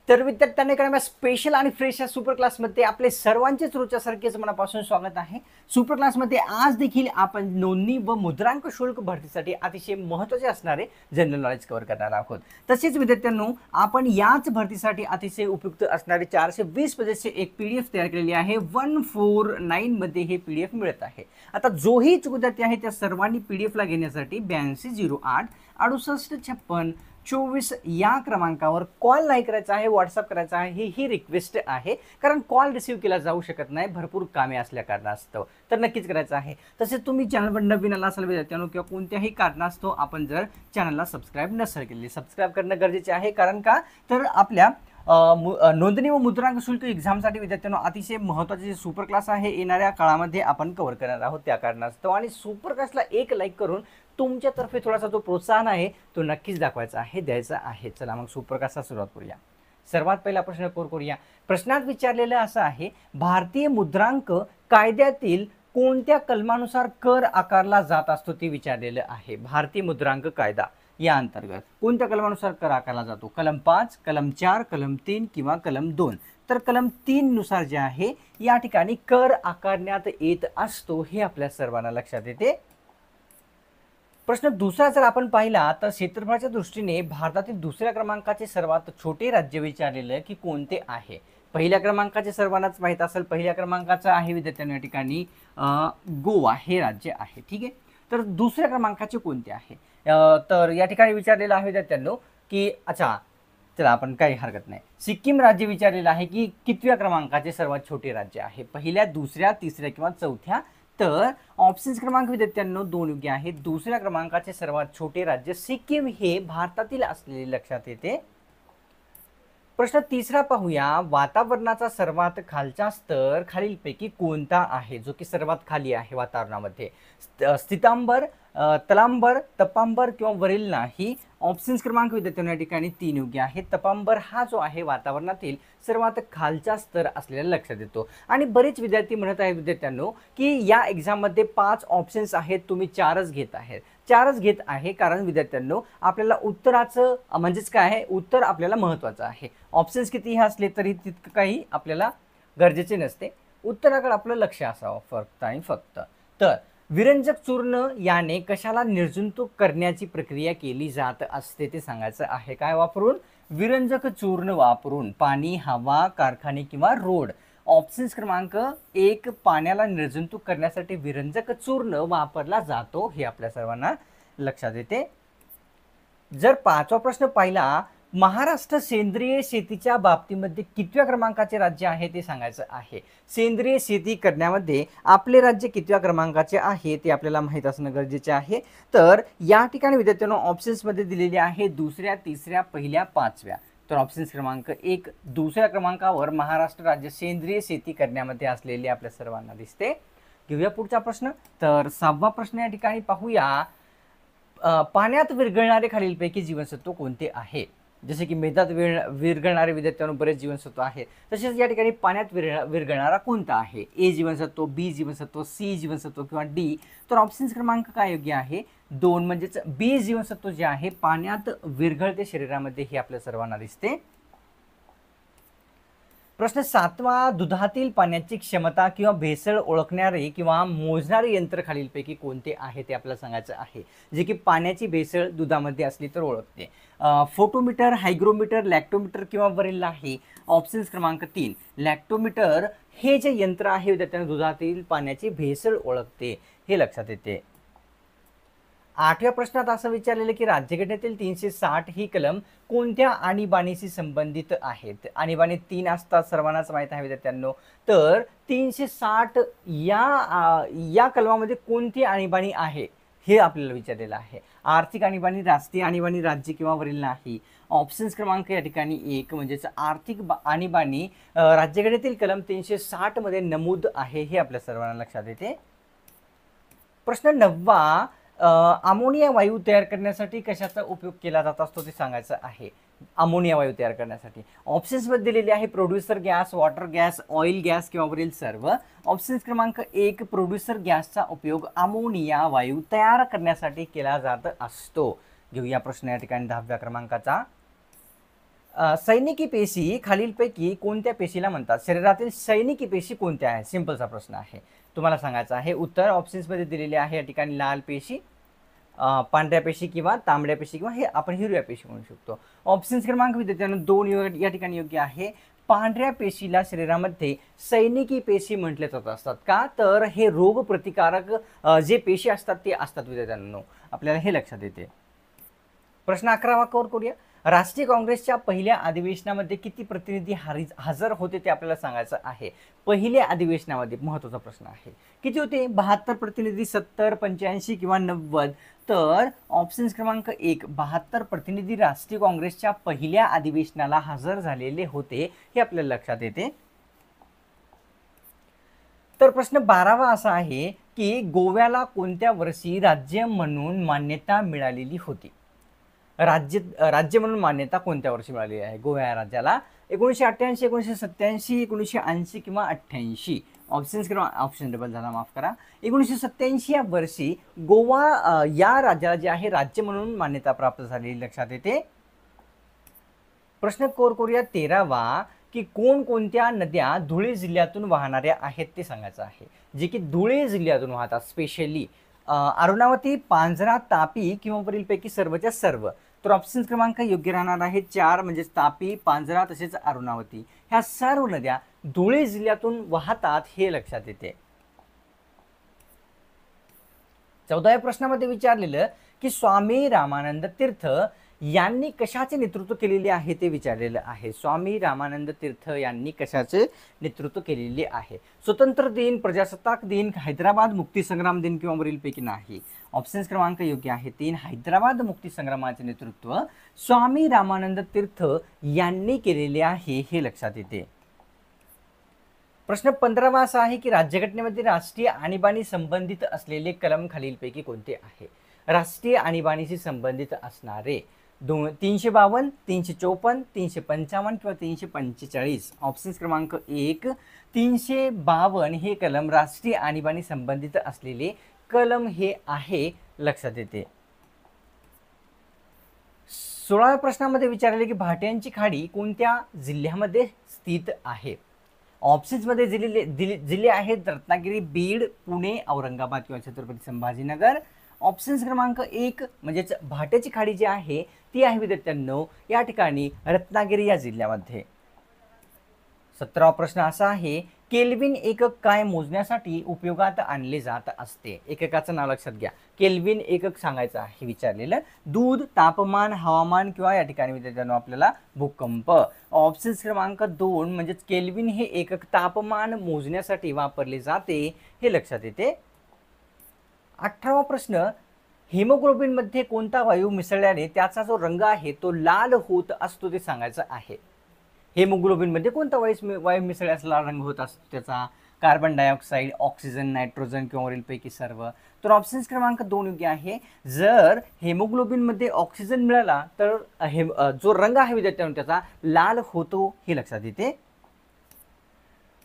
तर विद्यार्थ्यांना एका स्पेशल आणि फ्रेश या सुपर क्लासमध्ये आपले सर्वांचेच रोजच्यासारखेच मनापासून स्वागत आहे। सुपर क्लासमध्ये आज देखील आपण नोंदणी व मुद्रांक शुल्क भरतीसाठी अतिशय महत्त्वाचे असणारे जनरल नॉलेज कव्हर करणार आहोत। तसेच विद्यार्थ्यांनो, आपण याच भरतीसाठी अतिशय उपयुक्त असणारे 420 पेजेसचे एक पीडीएफ तयार केलेली आहे। 149 मध्ये हे पीडीएफ मिळत आहे। आता जोही विद्यार्थी आहे त्या सर्वांनी पीडीएफला घेण्यासाठी 8208 6856 24 या क्रमांकावर कॉल नाही करायचा आहे, व्हॉट्सअप करायचा आहे। ही रिक्वेस्ट आहे, कारण कॉल रिसीव्ह केला जाऊ शकत नाही भरपूर कामे असल्या कारणास्तव, तर नक्कीच करायचं आहे। तसेच तुम्ही चॅनलवर नवीन आला असाल विद्यार्थ्यांनो किंवा कोणत्याही कारणास्तव आपण जर चॅनलला सबस्क्राईब नसेल केले, सबस्क्राईब करणं गरजेचे आहे। कारण का तर आपल्या नोंदणी व मुद्रांक शुल्क एक्झामसाठी विद्यार्थ्यांनो अतिशय महत्त्वाचे जे सुपर क्लास आहे येणाऱ्या काळामध्ये आपण कव्हर करणार आहोत त्या कारणास्तव। आणि सुपर क्लासला एक लाईक करून तुमच्यातर्फे थोडासा जो प्रोत्साहन आहे तो नक्कीच दाखवायचा आहे, द्यायचा आहे। चला मग सुपर क्लासला सुरुवात करूया। सर्वात पहिला प्रश्न करूया। प्रश्नात विचारलेलं असं आहे, भारतीय मुद्रांक कायद्यातील कोणत्या कलमानुसार कर आकारला जात असतो ते विचारलेलं आहे। भारतीय मुद्रांक कायदा या अंतर्गत कोणत्या कलमानुसार कर आकारला जातो? कलम 5, कलम 4, कलम 3 किंवा कलम 2? तर कलम 3 नुसार जे आहे या ठिकाणी कर आकारण्यात येत असतो, हे आपल्या सर्वांना लक्षात येते। प्रश्न दुसरा जर आपण पाहिला तर क्षेत्रफळाच्या दृष्टीने भारतातील दुसऱ्या क्रमांकाचे सर्वात छोटे राज्य विचारलेलं की कोणते आहे? पहिल्या क्रमांकाचे सर्वांनाच माहित असेल, पहिल्या क्रमांकाचं आहे विद्यार्थ्यांना या ठिकाणी गोवा हे राज्य आहे। ठीक आहे, तर दुसऱ्या क्रमांकाचे कोणते आहे? तर या ठिकाणी विचारलेलं आहे विद्यार्थ्यांनो की अच्छा चला आपण काही हरकत नाही, सिक्कीम राज्य विचारलेलं आहे की कितव्या क्रमांकाचे सर्वात छोटे राज्य आहे? पहिल्या, दुसऱ्या, तिसऱ्या किंवा चौथ्या? तर ऑप्शन्स क्रमांक विद्यार्थ्यांनो 2 योग्य आहेत। दुसऱ्या क्रमांकाचे सर्वात छोटे राज्य सिक्कीम हे भारतातील असलेले लक्षात येते। प्रश्न तिसरा पाहूया। वातावरणाचा सर्वात खालचा स्तर खालीलपैकी कोणता आहे? जो की सर्वात खाली आहे वातावरणामध्ये, स्थितांबर, तलांबर, तपांबर किंवा वरील नाही? ऑप्शन्स क्रमांक विद्यार्थ्यांना या ठिकाणी 3 योग्य आहेत। तपांबर हा जो आहे वातावरणातील सर्वात खालचा स्तर असलेला लक्षात येतो। आणि बरेच विद्यार्थी म्हणत आहेत विद्यार्थ्यांनो की या एक्झाममध्ये 5 ऑप्शन्स आहेत, तुम्ही 4च घेत आहेत। 4च घेत आहे कारण विद्यार्थ्यांनो आपल्याला उत्तराचं म्हणजेच काय आहे, उत्तर आपल्याला महत्त्वाचं आहे। ऑप्शन्स कितीही असले तरी तितकं काही आपल्याला गरजेचे नसते, उत्तराकडे आपलं लक्ष असावं फक्त आणि फक्त। तर विरंजक चूर्ण याने कशाला निर्जंतुक करण्याची प्रक्रिया केली जात असते ते सांगायचं आहे। काय वापरून? विरंजक चूर्ण वापरून। पाणी, हवा, कारखाने किंवा रोड? ऑप्शन्स क्रमांक 1 पाण्याला निर्जंतुक करण्यासाठी विरंजक चूर्ण वापरला जातो, हे आपल्या सर्वांना लक्षात येते। जर 5वा प्रश्न पाहिला, महाराष्ट्र सेंद्रिय शेतीच्या बाबतीमध्ये कितव्या क्रमांकाचे राज्य आहे ते सांगायचं आहे। सेंद्रिय शेती करण्यामध्ये आपले राज्य कितव्या क्रमांकाचे आहे ते आपल्याला माहित असणं गरजेचे आहे। तर या ठिकाणी विद्यार्थ्यांनो ऑप्शन्समध्ये दिलेले आहे दुसऱ्या, तिसऱ्या, पहिल्या, 5व्या। तर ऑप्शन्स क्रमांक 1 दुसऱ्या क्रमांकावर महाराष्ट्र राज्य सेंद्रिय शेती करण्यामध्ये असलेले आपल्या सर्वांना दिसते। घेऊया पुढचा प्रश्न। तर 6वा प्रश्न या ठिकाणी पाहूया। पाण्यात विरघळणारे खालीलपैकी जीवनसत्व कोणते आहे? जसे की मेदात विरघळणारे विद्यार्थ्यांनो बरेच जीवनसत्व आहेत, तसेच या ठिकाणी पाण्यात विरघळणारा कोणता आहे? ए जीवनसत्व, बी जीवनसत्व, सी जीवनसत्व किंवा डी? तर ऑप्शन्स क्रमांक काय योग्य आहे? 2 म्हणजेच बी जीवनसत्व जे आहे पाण्यात विरघळते शरीरामध्ये, हे आपल्या सर्वांना दिसते। प्रश्न 7वा। दुधातील पाण्याची क्षमता किंवा भेसळ ओळखणारे किंवा मोजणारे यंत्र खालीलपैकी कोणते आहे ते आपल्याला सांगायचं आहे, जे की पाण्याची भेसळ दुधामध्ये असली तर ओळखते? फोटोमीटर, हायग्रोमीटर, लॅक्टोमीटर किंवा वरील नाही? ऑप्शन्स क्रमांक 3 लॅक्टोमीटर हे जे यंत्र आहे विद्यार्थ्यांना दुधातील पाण्याची भेसळ ओळखते, हे लक्षात येते। 8व्या प्रश्नात असं विचारलेलं की राज्यघटनेतील 360 ही कलम कोणत्या आणीबाणीशी संबंधित आहेत? आणीबाणी 3 असतात, सर्वांनाच माहीत आहे विद्यार्थ्यांनो। तर 360 या कलमामध्ये कोणती आणीबाणी आहे हे आपल्याला विचारलेलं आहे। आर्थिक आणीबाणी, राष्ट्रीय आणीबाणी, राज्य किंवा वरील नाही? ऑप्शन्स क्रमांक या ठिकाणी 1 म्हणजेच आर्थिक आणीबाणी राज्यघटनेतील कलम 360 मध्ये नमूद आहे, हे आपल्या सर्वांना लक्षात येते। प्रश्न 9वा। अमोनिया वायू तयार करण्यासाठी कशाचा उपयोग केला जात असतो ते सांगायचं आहे। अमोनिया वायू तयार करण्यासाठी ऑप्शन्समध्ये दिलेले आहे producer gas, water gas, oil gas किंवा वरील सर्व? ऑप्शन्स क्रमांक 1 प्रोड्युसर गॅसचा उपयोग अमोनिया वायू तयार करण्यासाठी केला जात असतो। घेऊया प्रश्न या ठिकाणी 10व्या क्रमांकाचा। सैनिकी पेशी खालीलपैकी कोणत्या पेशीला म्हणतात? शरीरातील सैनिकी पेशी कोणत्या आहेत? सिंपलचा प्रश्न आहे, तुम्हाला सांगायचं आहे. उत्तर ऑप्शन्समध्ये दिलेले आहे. या ठिकाणी लाल पेशी, पांढऱ्या पेशी किंवा तांबड्या पेशी किंवा हे आपण हिरव्या पेशी म्हणू शकतो. ऑप्शन्स क्रमांक विद्यार्थ्यांना 2 या ठिकाणी योग्य आहे. पांढऱ्या पेशीला शरीरामध्ये सैनिकी पेशी म्हटले जात असतात. का तर हे रोग प्रतिकारक जे पेशी असतात ते असतात विद्यार्थ्यांनो, आपल्याला हे लक्षात येते. प्रश्न 11वा कव्हर करूया. राष्ट्रीय काँग्रेसच्या पहिल्या अधिवेशनामध्ये किती प्रतिनिधी हजर होते ते आपल्याला सांगायचं आहे. पहिल्या अधिवेशनामध्ये महत्त्वाचा प्रश्न आहे. किती होते? 72 प्रतिनिधी, 70, 85 किंवा 90? तर ऑप्शन क्रमांक 1 72 प्रतिनिधी राष्ट्रीय काँग्रेसच्या पहिल्या अधिवेशनाला हजर झालेले होते, हे आपल्याला लक्षात येते. तर प्रश्न 12वा असा आहे की गोव्याला कोणत्या वर्षी राज्य म्हणून मान्यता मिळालेली होती? राज्य म्हणून मान्यता कोणत्या वर्षी मिळाली आहे गोवा राज्याला? 1988, 1987, 1980 किंवा 88? ऑप्शन डबल झाला, माफ करा. 1987 या वर्षी गोवा या राज्याला जे आहे राज्य म्हणून मान्यता प्राप्त झालेली लक्षात येते. प्रश्न कोर करूया 13वा की कोणकोणत्या नद्या धुळे जिल्ह्यातून वाहणाऱ्या आहेत ते सांगायचं आहे, जे की धुळे जिल्ह्यातून वाहतात. स्पेशली अरुणावती, पांझरा, तापी किंवा वरीलपैकी सर्वच्या सर्व? तर ऑप्शन क्रमांक योग्य राहणार आहे 4, म्हणजे तापी, पांझरा तसेच अरुणावती. ह्या सर्व नद्या धुळे जिल्ह्यातून वाहतात, हे लक्षात येते. 14व्या प्रश्नामध्ये विचारलेलं की स्वामी रामानंद तीर्थ यांनी कशाचे नेतृत्व केलेले आहे ते विचारलेलं आहे. स्वामी रामानंद तीर्थ यांनी कशाचे नेतृत्व केलेले आहे? स्वतंत्र दिन, प्रजासत्ताक दिन, हैदराबाद मुक्तीसंग्राम दिन किंवा वरीलपैकी नाही? ऑप्शन क्रमांक योग्य आहे 3, हैदराबाद मुक्तीसंग्रामाचे नेतृत्व स्वामी रामानंद तीर्थ यांनी केलेले आहे, हे लक्षात येते. प्रश्न 15वा असा आहे की राज्यघटनेमध्ये राष्ट्रीय आणीबाणी संबंधित असलेले कलम खालीलपैकी कोणते आहे? राष्ट्रीय आणीबाणीशी संबंधित असणारे 352, 354, 355 किंवा 345? ऑप्शन क्रमांक 1 352 हे कलम राष्ट्रीय आणीबाणी संबंधित असलेले कलम हे आहे, लक्षात येते. 16व्या प्रश्नामध्ये विचारले की भाट्यांची खाडी कोणत्या जिल्ह्यामध्ये स्थित आहे? ऑप्शन्समध्ये जिल्हे आहेत रत्नागिरी, बीड, पुणे, औरंगाबाद किंवा छत्रपती संभाजीनगर. ऑप्शन क्रमांक 1 म्हणजेच भाट्याची खाडी जी आहे ती आहे विद्यार्थ्यांनो या ठिकाणी रत्नागिरी या जिल्ह्यामध्ये. 17वा प्रश्न असा आहे केल्विन एकक काय मोजण्यासाठी उपयोगात आणले जात असते? एककाचं नाव लक्षात घ्या. केल्विन एकक सांगायचं आहे विचारलेलं. दूध, तापमान, हवामान किंवा या ठिकाणी विद्यार्थ्यांनो आपल्याला भूकंप. ऑप्शन क्रमांक 2 म्हणजेच केल्विन हे एकक तापमान मोजण्यासाठी वापरले जाते, हे लक्षात येते. 18वा प्रश्न हिमोग्लोबिन मध्ये कोणता वायू मिसळल्याने त्याचा जो रंग आहे तो लाल होत असतो ते सांगायचं आहे. हिमोग्लोबिन मध्ये कोणता वायू मिसळल्यास लाल रंग होत असतो त्याचा? कार्बन डायऑक्साइड, ऑक्सिजन, नायट्रोजन किंवा वरीलपैकी सर्व? तर ऑप्शन क्रमांक 2 योग्य आहे. जर हिमोग्लोबिन मध्ये ऑक्सिजन मिळाला तर जो रंग आहे विद्यार्थ्यांनो त्याचा लाल होतो, हे लक्षात येते.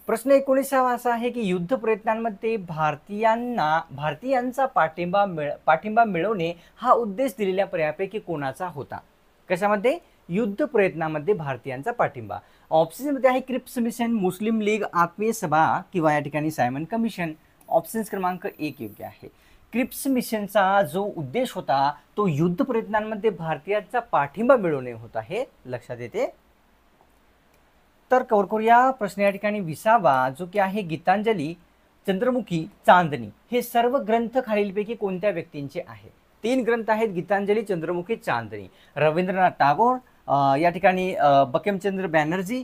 प्रश्न 19वा असा आहे की युद्ध प्रयत्नांमध्ये भारतीयांचा पाठिंबा मिळवणे हा उद्देश दिलेल्या पर्यायापैकी कोणाचा होता? कशामध्ये? युद्ध प्रयत्नामध्ये भारतीयांचा पाठिंबा. ऑप्शनमध्ये आहे क्रिप्स मिशन, मुस्लिम लीग, आत्मीय सभा किंवा या ठिकाणी सायमन कमिशन? ऑप्शन क्रमांक 1 योग्य आहे. क्रिप्स मिशनचा जो उद्देश होता तो युद्ध प्रयत्नांमध्ये भारतीयांचा पाठिंबा मिळवणे होता, हे लक्षात येते. तर कव्हर करूया प्रश्न या ठिकाणी 20वा जो की आहे गीतांजली, चंद्रमुखी, चांदणी हे सर्व ग्रंथ खालीलपैकी कोणत्या व्यक्तींचे आहे? 3 ग्रंथ आहेत गीतांजली, चंद्रमुखी, चांदणी. रवींद्रनाथ टागोर, या ठिकाणी बंकिमचंद्र बॅनर्जी,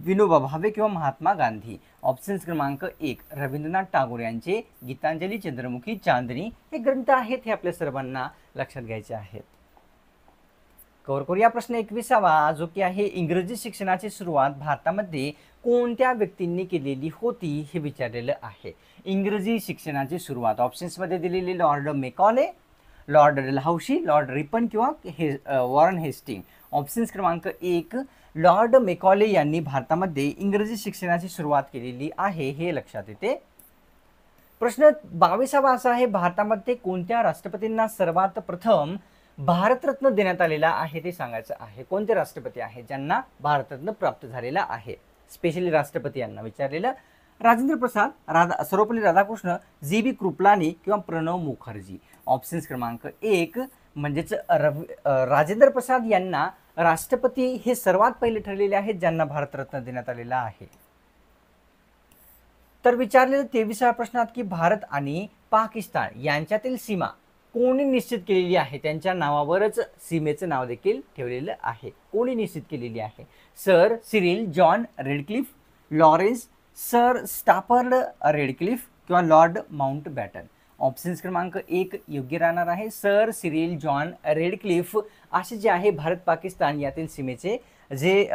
विनोबा भावे किंवा महात्मा गांधी? ऑप्शन क्रमांक 1 रवींद्रनाथ टागोर यांचे गीतांजली, चंद्रमुखी, चांदणी हे ग्रंथ आहेत, हे आपल्या सर्वांना लक्षात घ्यायचे आहेत. कव्हर करूया प्रश्न 21वा जो की आहे इंग्रजी शिक्षणाची सुरुवात भारतामध्ये कोणत्या व्यक्तींनी केलेली होती, हे विचारलेलं आहे. इंग्रजी शिक्षणाची सुरुवात ऑप्शन्समध्ये दिलेली Lord Macaulay, Lord Dalhousie, Lord Ripon किंवा वॉरन हेस्टिंग? ऑप्शन क्रमांक 1 लॉर्ड मेकॉले यांनी भारतामध्ये इंग्रजी शिक्षणाची सुरुवात केलेली आहे, हे लक्षात येते. प्रश्न 22वा असा आहे भारतामध्ये कोणत्या राष्ट्रपतींना सर्वात प्रथम भारतरत्न देण्यात आलेला आहे ते सांगायचं आहे. कोणते राष्ट्रपती आहे ज्यांना भारतरत्न प्राप्त झालेला आहे? स्पेशली राष्ट्रपती यांना विचारलेलं. राजेंद्र प्रसाद, सर्वपल्ली राधाकृष्ण, जी बी कृपलानी किंवा प्रणव मुखर्जी. ऑप्शन्स क्रमांक 1 म्हणजेच राजेंद्र प्रसाद यांना राष्ट्रपती हे सर्वात पहिले ठरलेले आहेत ज्यांना भारतरत्न देण्यात आलेला आहे. तर विचारलेलं 23व्या प्रश्नात की भारत आणि पाकिस्तान यांच्यातील सीमा कोणी निश्चित केलेली आहे? त्यांच्या नावावरच सीमेचं नाव देखील ठेवलेलं आहे. कोणी निश्चित केलेली आहे? Sir Cyril John Radcliffe, Lawrence sir Stafford Radcliffe किंवा लॉर्ड माउंटबॅटन. ऑप्शन्स क्रमांक 1 योग्य राहणार आहे. सर सिरिल जॉन रेडक्लिफ असे जे आहे भारत पाकिस्तान यातील सीमेचे जे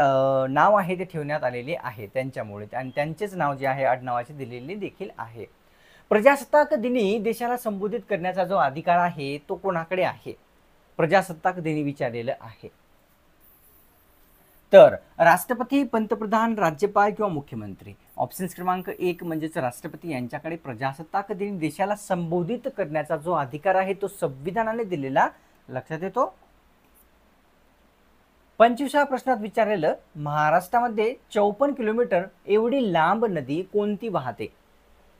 नाव आहे ते ठेवण्यात आलेले आहे त्यांच्यामुळे, आणि त्यांचेच नाव जे आहे आडनावाचे दिलेले देखील आहे. प्रजासत्ताक दिनी देशाला संबोधित करण्याचा जो अधिकार आहे तो कोणाकडे आहे? प्रजासत्ताक दिनी विचारलेलं आहे. तर राष्ट्रपती, पंतप्रधान, राज्यपाल किंवा मुख्यमंत्री. ऑप्शन्स क्रमांक 1 म्हणजेच राष्ट्रपती यांच्याकडे प्रजासत्ताक दिन देशाला संबोधित करण्याचा जो अधिकार आहे तो संविधानाने दिलेला लक्षात येतो. 25व्या प्रश्नात विचारलेलं महाराष्ट्रामध्ये 54 किलोमीटर एवढी लांब नदी कोणती वाहते?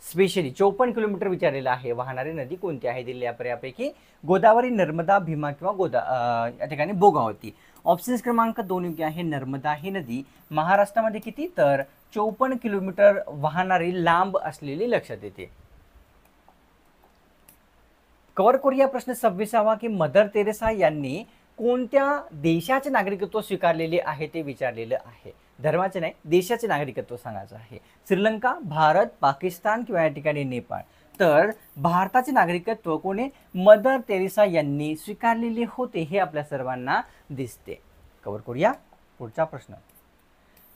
स्पेशली 54 किलोमीटर विचारलेलं आहे. वाहणारी नदी कोणती आहे? दिलेल्या पर्यायापैकी गोदावरी, नर्मदा, भीमा किंवा या ठिकाणी भोगावती. ऑप्शन्स क्रमांक 2 योग्य आहे. नर्मदा ही नदी महाराष्ट्रामध्ये किती? तर 54 किलोमीटर वाहणारी लांब असलेली लक्षात येते. कव्हर करूया प्रश्न 26वा की मदर तेरेसा यांनी कोणत्या देशाचे नागरिकत्व स्वीकारलेले आहे ते विचारलेलं आहे. धर्माचे नाही, देशाचे नागरिकत्व सांगायचं आहे. श्रीलंका, भारत, पाकिस्तान किंवा या ठिकाणी नेपाळ. तर भारताचे नागरिकत्व कोणी? मदर तेरेसा यांनी स्वीकारलेले होते हे आपल्या सर्वांना दिसते. कव्हर करूया पुढचा प्रश्न.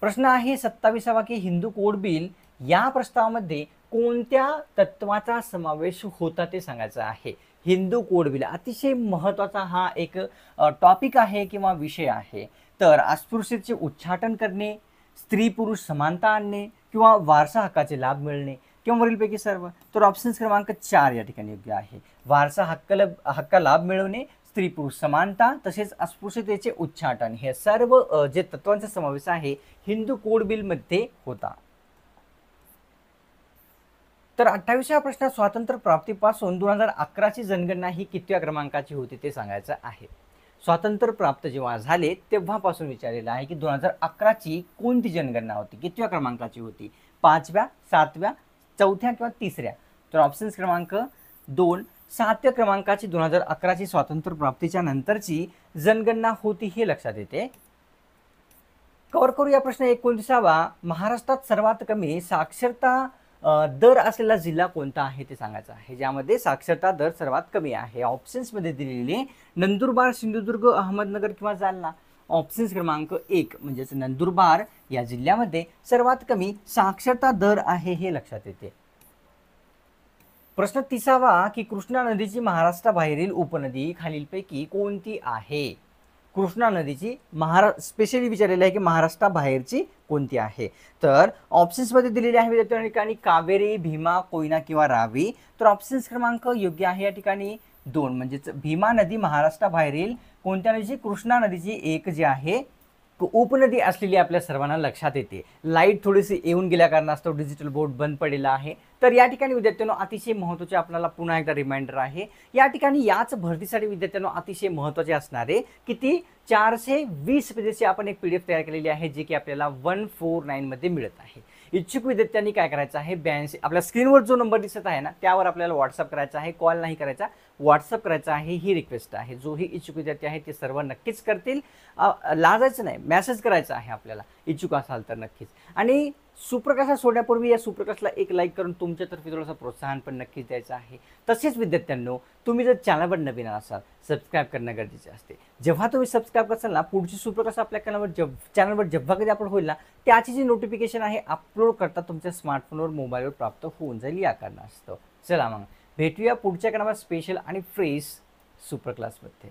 प्रश्न आहे 27वा की हिंदू कोड बिल या प्रस्तावामध्ये कोणत्या तत्वाचा समावेश होता ते सांगायचं आहे. हिंदू कोड बिल अतिशय महत्त्वाचा हा एक टॉपिक आहे किंवा विषय आहे. तर अस्पृश्यतेचे उच्चाटन करणे, स्त्री पुरुष समानता आणणे किंवा वारसा हक्काचे लाभ मिळणे किंवा वरीलपैकी सर्व. तर ऑप्शन्स क्रमांक 4 या ठिकाणी योग्य आहे. वारसा हक्का लाभ मिळवणे, स्त्री पुरुष समानता तसेच अस्पृश्यतेचे उच्चाटन हे सर्व जे तत्वांचा समावेश आहे हिंदू कोड बिल मध्ये होता. तर 28व्या प्रश्नात स्वातंत्र्य प्राप्तीपासून 2011ची जनगणना ही कितव्या क्रमांकाची होती ते सांगायचं आहे. स्वातंत्र्य प्राप्त जेव्हा झाले तेव्हापासून विचारलेलं आहे की 2011ची कोणती जनगणना होती, कितव्या क्रमांकाची होती? 5व्या, 7व्या, 4थ्या किंवा 3ऱ्या. तर ऑप्शन्स क्रमांक 2 7व्या क्रमांकाची 2011ची स्वातंत्र्य प्राप्तीच्या नंतरची जनगणना होती हे लक्षात येते. कव्हर करूया प्रश्न 29वा. महाराष्ट्रात सर्वात कमी साक्षरता दर असलेला जिल्हा कोणता आहे ते सांगायचं आहे, ज्यामध्ये साक्षरता दर सर्वात कमी आहे. ऑप्शन्समध्ये दिलेले नंदुरबार, सिंधुदुर्ग, अहमदनगर किंवा जालना. ऑप्शन्स क्रमांक 1 म्हणजेच नंदुरबार या जिल्ह्यामध्ये सर्वात कमी साक्षरता दर आहे हे लक्षात येते. प्रश्न 30वा की कृष्णा नदीची महाराष्ट्राबाहेरील उपनदी खालीलपैकी कोणती आहे? कृष्णा नदीची स्पेशली विचारलेली आहे की महाराष्ट्राबाहेरची कोणती आहे? तर ऑप्शन्समध्ये दिलेले आहे या ठिकाणी कावेरी, भीमा, कोयना किंवा रावी. तर ऑप्शन्स क्रमांक योग्य आहे या ठिकाणी 2 म्हणजेच भीमा नदी महाराष्ट्राबाहेरील कोणत्या नदीची? कृष्णा नदीची एक जी आहे उपनदी असलेली आपल्या सर्वांना लक्षात येते. लाईट थोडीशी येऊन गेल्या कारणास्तव डिजिटल बोर्ड बंद पडलेला आहे. तर या ठिकाणी विद्यार्थ्यांनो अतिशय महत्त्वाचे आपल्याला पुन्हा एकदा रिमाइंडर आहे. या ठिकाणी याच भरतीसाठी विद्यार्थ्यांनो अतिशय महत्त्वाचे असणारे किती 420 पेजेसची आपण एक PDF तयार केलेली आहे जी की आपल्याला 149 मध्ये मिळत आहे. इच्छुक विद्यार्थ्यांनी काय करायचं आहे? 82 आपल्या स्क्रीनवर जो नंबर दिसत आहे ना त्यावर आपल्याला व्हॉट्सअप करायचा आहे, कॉल नाही करायचा, व्हॉट्सअप करायचा आहे ही रिक्वेस्ट आहे. जो ही इच्छुक विद्यार्थी आहे ते सर्व नक्कीच करतील. लाजायचं नाही, मेसेज करायचा आहे आपल्याला इच्छुक असाल तर नक्कीच. आणि सुप्रकाशा सोडण्यापूर्वी या सुप्रकाशला एक लाईक करून तुमच्यातर्फे थोडंसं प्रोत्साहन पण नक्कीच द्यायचं आहे. तसेच विद्यार्थ्यांनो तुम्ही जर चॅनलवर नवीन असाल सबस्क्राईब करणं गरजेचे असते. जेव्हा तुम्ही सबस्क्राईब करसाल ना पुढची सुप्रकाश आपल्या चॅनलवर जेव्हा कधी अपलोड होईल ना त्याची जी नोटिफिकेशन आहे अपलोड करता तुमच्या स्मार्टफोनवर मोबाईलवर प्राप्त होऊन जाईल या कारणास्तव. चला मग भेटूया पुढच्या क्रमांकावर स्पेशल आणि फ्रेश सुपर क्लासमध्ये.